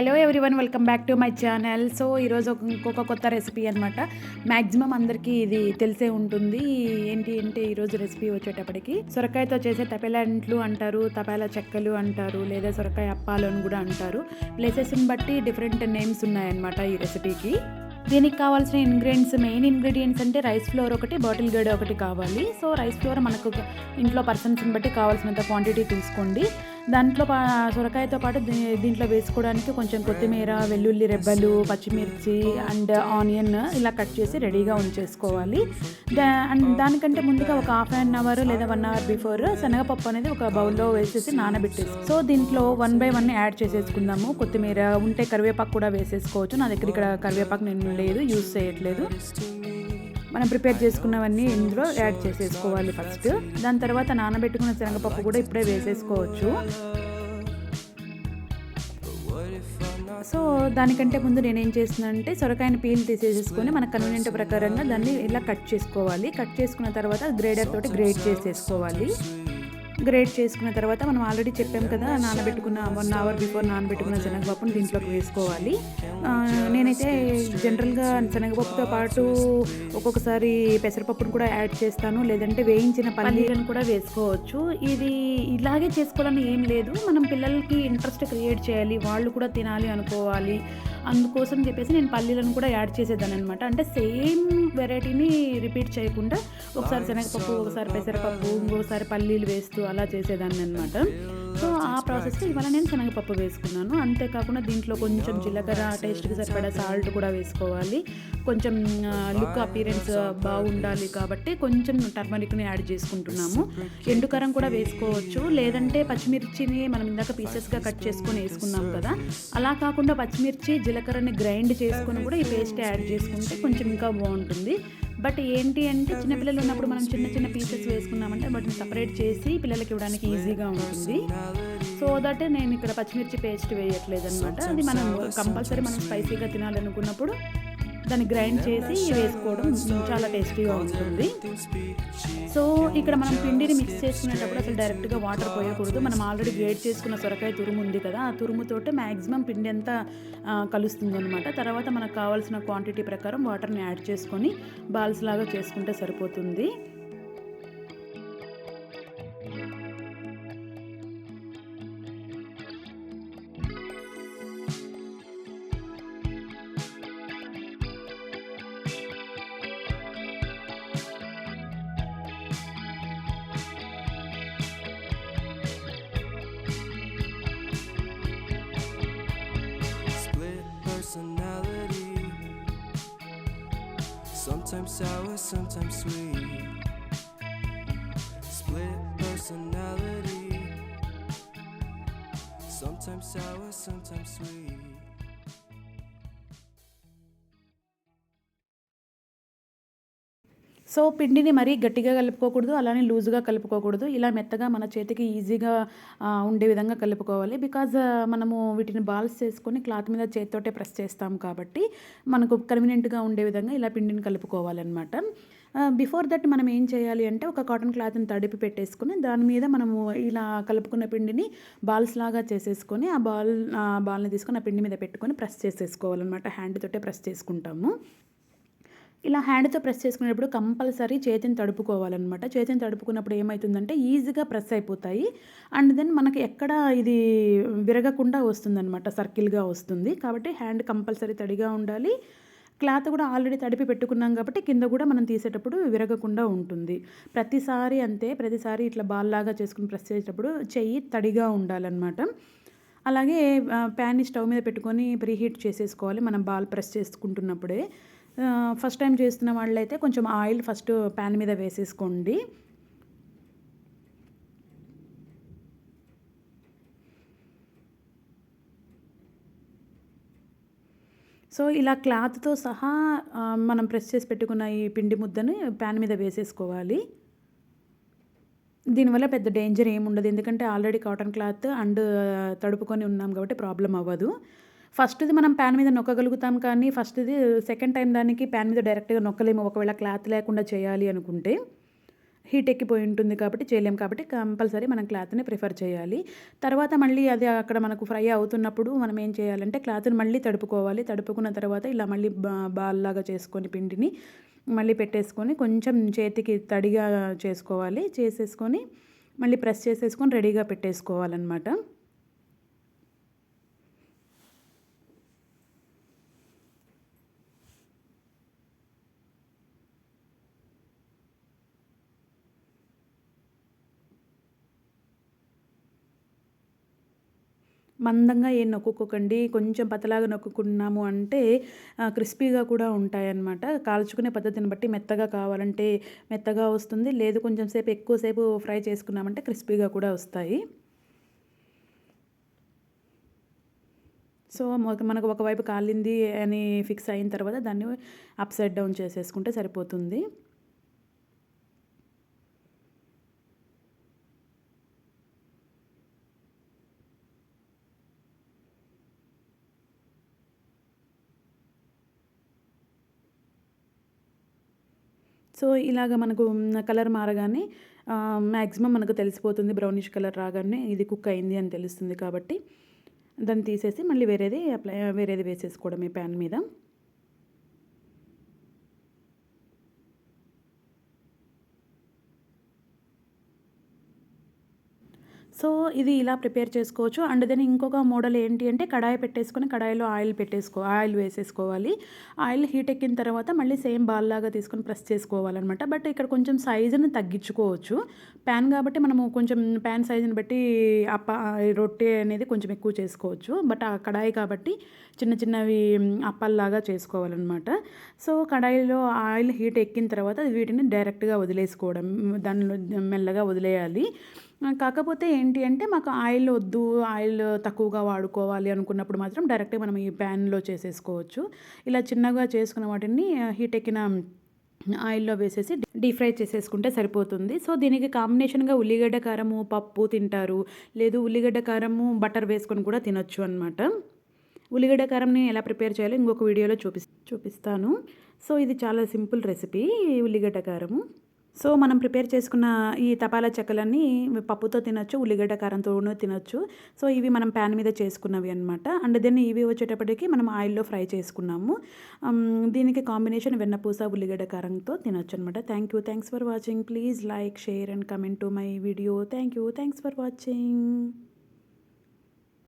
Hello everyone, welcome back to my channel. So ఈరోజు ఇంకొక కొత్త రెసిపీ అనమాట. మ్యాక్సిమం అందరికీ ఇది తెలిసే ఉంటుంది. ఏంటి అంటే ఈరోజు రెసిపీ వచ్చేటప్పటికి సొరకాయతో చేసే తపెలంట్లు అంటారు, తపాల చెక్కలు అంటారు, లేదా సొరకాయ అప్పాలు అని కూడా అంటారు. ప్లేసెస్ని బట్టి డిఫరెంట్ నేమ్స్ ఉన్నాయన్నమాట ఈ రెసిపీకి. దీనికి కావాల్సిన మెయిన్ ఇంగ్రీడియంట్స్ అంటే రైస్ ఫ్లోర్ ఒకటి, బాటిల్ గడ్డ ఒకటి కావాలి. సో రైస్ ఫ్లోర్ మనకు ఇంట్లో పర్సన్స్ని బట్టి కావాల్సినంత క్వాంటిటీ తీసుకోండి. దాంట్లో సొరకాయతో పాటు దీంట్లో వేసుకోవడానికి కొంచెం కొత్తిమీర, వెల్లుల్లి రెబ్బలు, పచ్చిమిర్చి అండ్ ఆనియన్ ఇలా కట్ చేసి రెడీగా ఉంచేసుకోవాలి. అండ్ దానికంటే ముందుగా ఒక హాఫ్ అన్ అవర్ లేదా 1 అవర్ బిఫోర్ శనగపప్పు అనేది ఒక బౌల్లో వేసేసి నానబెట్టేసి, సో దీంట్లో 1 by 1 యాడ్ చేసేసుకుందాము. కొత్తిమీర ఉంటే కరివేపాకు కూడా వేసేసుకోవచ్చు. నా దగ్గర ఇక్కడ కరివేపాకు నేను లేదు, యూజ్ చేయట్లేదు. మనం ప్రిపేర్ చేసుకున్నవన్నీ ఇందులో యాడ్ చేసేసుకోవాలి ఫస్ట్. దాని తర్వాత నానబెట్టుకున్న శనగపప్పు కూడా ఇప్పుడే వేసేసుకోవచ్చు. సో దానికంటే ముందు నేనేం చేస్తున్నానంటే సొరకాయని పీల్ తీసేసుకొని మన కన్వీనియంట్ ప్రకారంగా దాన్ని ఇలా కట్ చేసుకోవాలి. కట్ చేసుకున్న తర్వాత గ్రేడర్ తోటి గ్రేడ్ చేసేసుకోవాలి. గ్రేట్ చేసుకున్న తర్వాత మనం ఆల్రెడీ చెప్పాం కదా, నానబెట్టుకున్న 1 అవర్ బిఫోర్ నానబెట్టుకున్న శనగపప్పును దీంట్లోకి వేసుకోవాలి. నేనైతే జనరల్గా శనగపప్పుతో పాటు ఒక్కొక్కసారి పెసరపప్పును కూడా యాడ్ చేస్తాను, లేదంటే వేయించిన పల్లీలను కూడా వేసుకోవచ్చు. ఇది ఇలాగే చేసుకోవాలని ఏం లేదు, మనం పిల్లలకి ఇంట్రెస్ట్ క్రియేట్ చేయాలి, వాళ్ళు కూడా తినాలి అనుకోవాలి. అందుకోసం చెప్పేసి నేను పల్లీలను కూడా యాడ్ చేసేదాన్ని అనమాట. అంటే సేమ్ వెరైటీని రిపీట్ చేయకుండా ఒకసారి శనగపప్పు, ఒకసారి పెసరపప్పు, ఇంకోసారి పల్లీలు వేస్తూ అలా చేసేదాన్ని అనమాట. సో ఆ ప్రాసెస్లో ఇవాళ నేను శనగపప్పు వేసుకున్నాను. అంతేకాకుండా దీంట్లో కొంచెం జీలకర్ర, టేస్ట్కి సరిపడా సాల్ట్ కూడా వేసుకోవాలి. కొంచెం లుక్ అపీరెన్స్ బాగుండాలి కాబట్టి కొంచెం టర్మరిక్ని యాడ్ చేసుకుంటున్నాము. ఎండుకారం కూడా వేసుకోవచ్చు, లేదంటే పచ్చిమిర్చిని మనం ఇందాక పీసెస్గా కట్ చేసుకొని వేసుకున్నాం కదా, అలా కాకుండా పచ్చిమిర్చి జీలకర్రని గ్రైండ్ చేసుకొని కూడా ఈ పేస్ట్ యాడ్ చేసుకుంటే కొంచెం ఇంకా బాగుంటుంది. బట్ ఏంటి అంటే చిన్నపిల్లలు ఉన్నప్పుడు మనం చిన్న చిన్న పీసెస్ వేసుకున్నామంటే వాటిని సపరేట్ చేసి పిల్లలకి ఇవ్వడానికి ఈజీగా ఉంటుంది. సో దట్ నేను ఇక్కడ పచ్చిమిర్చి పేస్ట్ వేయట్లేదు అనమాట. అది మనం కంపల్సరీ మనం స్పైసీగా తినాలనుకున్నప్పుడు దాన్ని గ్రైండ్ చేసి వేసుకోవడం చాలా టేస్టీగా ఉంటుంది. సో ఇక్కడ మనం పిండిని మిక్స్ చేసుకునేటప్పుడు అసలు డైరెక్ట్గా వాటర్ పోయకూడదు. మనం ఆల్రెడీ గ్రేట్ చేసుకున్న సొరకాయ తురుము ఉంది కదా, ఆ తురుముతోటే మ్యాక్సిమం పిండి అంతా కలుస్తుంది అనమాట. తర్వాత మనకు కావాల్సిన క్వాంటిటీ ప్రకారం వాటర్ని యాడ్ చేసుకొని బాల్స్ లాగా చేసుకుంటే సరిపోతుంది. Sometimes sour, sometimes sweet. Split personality. Sometimes sour, sometimes sweet. So పిండిని మరీ గట్టిగా కలుపుకోకూడదు, అలానే లూజ్గా కలుపుకోకూడదు. ఇలా మెత్తగా మన చేతికి ఈజీగా ఉండే విధంగా కలుపుకోవాలి. బికాజ్ మనము వీటిని బాల్స్ చేసుకొని క్లాత్ మీద చేతితోటే ప్రెస్ చేస్తాం కాబట్టి మనకు కన్వీనియంట్గా ఉండే విధంగా ఇలా పిండిని కలుపుకోవాలన్నమాట. బిఫోర్ దట్ మనం ఏం చేయాలి అంటే ఒక కాటన్ క్లాత్ని తడిపి పెట్టేసుకుని దాని మీద మనము ఇలా కలుపుకున్న పిండిని బాల్స్ లాగా చేసేసుకొని ఆ బాల్ని తీసుకొని ఆ పిండి మీద పెట్టుకొని ప్రెస్ చేసేసుకోవాలన్నమాట. హ్యాండ్ తోటే ప్రెస్ చేసుకుంటాము. ఇలా హ్యాండ్తో ప్రెస్ చేసుకునేటప్పుడు కంపల్సరీ చేతిని తడుపుకోవాలన్నమాట. చేతిని తడుపుకున్నప్పుడు ఏమవుతుందంటే ఈజీగా ప్రెస్ అయిపోతాయి. అండ్ దెన్ మనకి ఎక్కడ ఇది విరగకుండా వస్తుందన్నమాట, సర్కిల్గా వస్తుంది. కాబట్టి హ్యాండ్ కంపల్సరీ తడిగా ఉండాలి. క్లాత్ కూడా ఆల్రెడీ తడిపి పెట్టుకున్నాం కాబట్టి కింద కూడా మనం తీసేటప్పుడు విరగకుండా ఉంటుంది. ప్రతిసారి అంతే, ప్రతిసారి ఇట్లా బాల్ లాగా చేసుకుని ప్రెస్ చేసేటప్పుడు చెయ్యి తడిగా ఉండాలన్నమాట. అలాగే ప్యాన్ని స్టవ్ మీద పెట్టుకొని ప్రీహీట్ చేసేసుకోవాలి మనం బాల్ ప్రెస్ చేసుకుంటున్నప్పుడే. ఫస్ట్ టైం చేస్తున్న వాళ్ళైతే కొంచెం ఆయిల్ ఫస్ట్ ప్యాన్ మీద వేసేసుకోండి. సో ఇలా క్లాత్తో సహా మనం ప్రెస్ చేసి పెట్టుకున్న ఈ పిండి ముద్దను ప్యాన్ మీద వేసేసుకోవాలి. దీనివల్ల పెద్ద డేంజర్ ఏముండదు, ఎందుకంటే ఆల్రెడీ కాటన్ క్లాత్ అండ్ తడుపుకొని ఉన్నాం కాబట్టి ప్రాబ్లం అవ్వదు. ఫస్ట్ది మనం ప్యాన్ మీద నొక్కగలుగుతాం, కానీ సెకండ్ టైం దానికి ప్యాన్ మీద డైరెక్ట్గా నొక్కలేము ఒకవేళ క్లాత్ లేకుండా చేయాలి అనుకుంటే. హీట్ ఎక్కిపోయి ఉంటుంది కాబట్టి చేయలేం కాబట్టి కంపల్సరీ మనం క్లాత్‌ని ప్రిఫర్ చేయాలి. తర్వాత మళ్ళీ అది అక్కడ మనకు ఫ్రై అవుతున్నప్పుడు మనం ఏం చేయాలంటే క్లాత్‌ని మళ్ళీ తడుపుకోవాలి. తడుపుకున్న తర్వాత ఇలా మళ్ళీ బాల్‌లాగా చేసుకొని పిండిని మళ్ళీ పెట్టేసుకొని కొంచెం చేతికి తడిగా చేసుకోవాలి. చేసేసుకొని మళ్ళీ ప్రెస్ చేసేసుకొని రెడీగా పెట్టేసుకోవాలనమాట. మందంగా ఏం నొక్కుకోకండి. కొంచెం పతలాగా నొక్కుకున్నాము అంటే క్రిస్పీగా కూడా ఉంటాయన్నమాట. కాల్చుకునే పద్ధతిని బట్టి మెత్తగా కావాలంటే మెత్తగా వస్తుంది. లేదు కొంచెం సేపు ఎక్కువ సేపు ఫ్రై చేసుకున్నామంటే క్రిస్పీగా కూడా వస్తాయి. సో, మనకు ఒకవైపు కాలింది అని ఫిక్స్ అయిన తర్వాత దాన్ని అప్‌సైడ్ డౌన్ చేసేసుకుంటే సరిపోతుంది. సో, ఇలాగ మనకు కలర్ మారగానే మాక్సిమం మనకు తెలిసిపోతుంది. బ్రౌనిష్ కలర్ రాగానే ఇది కుక్ అయింది అని తెలుస్తుంది కాబట్టి, దాన్ని తీసేసి మళ్ళీ వేరేది వేసేసుకోవడమే ప్యాన్ మీద. సో, ఇది ఇలా ప్రిపేర్ చేసుకోవచ్చు. అండ్ దెన్ ఇంకొక మోడల్ ఏంటి అంటే కడాయి పెట్టేసుకొని కడాయిలో ఆయిల్ వేసేసుకోవాలి. ఆయిల్ హీట్ ఎక్కిన తర్వాత మళ్ళీ సేమ్ బాల్‌లాగా తీసుకొని ప్రెస్ చేసుకోవాలనమాట. బట్ ఇక్కడ కొంచెం సైజుని తగ్గించుకోవచ్చు. ప్యాన్ కాబట్టి మనము కొంచెం ప్యాన్ సైజుని బట్టి రొట్టె అనేది కొంచెం ఎక్కువ చేసుకోవచ్చు. బట్ ఆ కడాయి కాబట్టి చిన్న చిన్నవి అప్పాల్లాగా చేసుకోవాలనమాట. సో, కడాయిలో ఆయిల్ హీట్ ఎక్కిన తర్వాత వీటిని డైరెక్ట్‌గా వదిలేసుకోవడం. దానిలో మెల్లగా వదిలేయాలి. కాకపోతే ఏంటి అంటే మాకు ఆయిల్ తక్కువగా వాడుకోవాలి అనుకున్నప్పుడు మాత్రం డైరెక్ట్‌గా మనం ఈ ప్యాన్‌లో చేసేసుకోవచ్చు. ఇలా చిన్నగా చేసుకున్న వాటిని హీట్ ఎక్కిన ఆయిల్‌లో వేసేసి డీప్ ఫ్రై చేసేసుకుంటే సరిపోతుంది. సో, దీనికి కాంబినేషన్‌గా ఉల్లిగడ్డ కారము, పప్పు తింటారు. లేదు ఉల్లిగడ్డ కారము, బటర్ వేసుకొని కూడా తినొచ్చు అనమాట. ఉల్లిగడ్డ కారంని ఎలా ప్రిపేర్ చేయాలో ఇంకొక వీడియోలో చూపిస్తాను. సో, ఇది చాలా సింపుల్ రెసిపీ ఉల్లిగడ్డ కారము. సో, మనం ప్రిపేర్ చేసుకున్న ఈ తపాలా చెక్కలన్నీ పప్పుతో తినొచ్చు, ఉల్లిగడ్డ కారంతోనూ తినొచ్చు. సో, ఇవి మనం ప్యాన్ మీద చేసుకున్నవి అనమాట. అండ్ దెన్ ఇవి వచ్చేటప్పటికి మనం ఆయిల్‌లో ఫ్రై చేసుకున్నాము. దీనికి కాంబినేషన్ వెన్నపూస, ఉల్లిగడ్డ కారంతో తినొచ్చు అనమాట. Thanks for watching. Please like, share and comment to my video. Thanks for watching.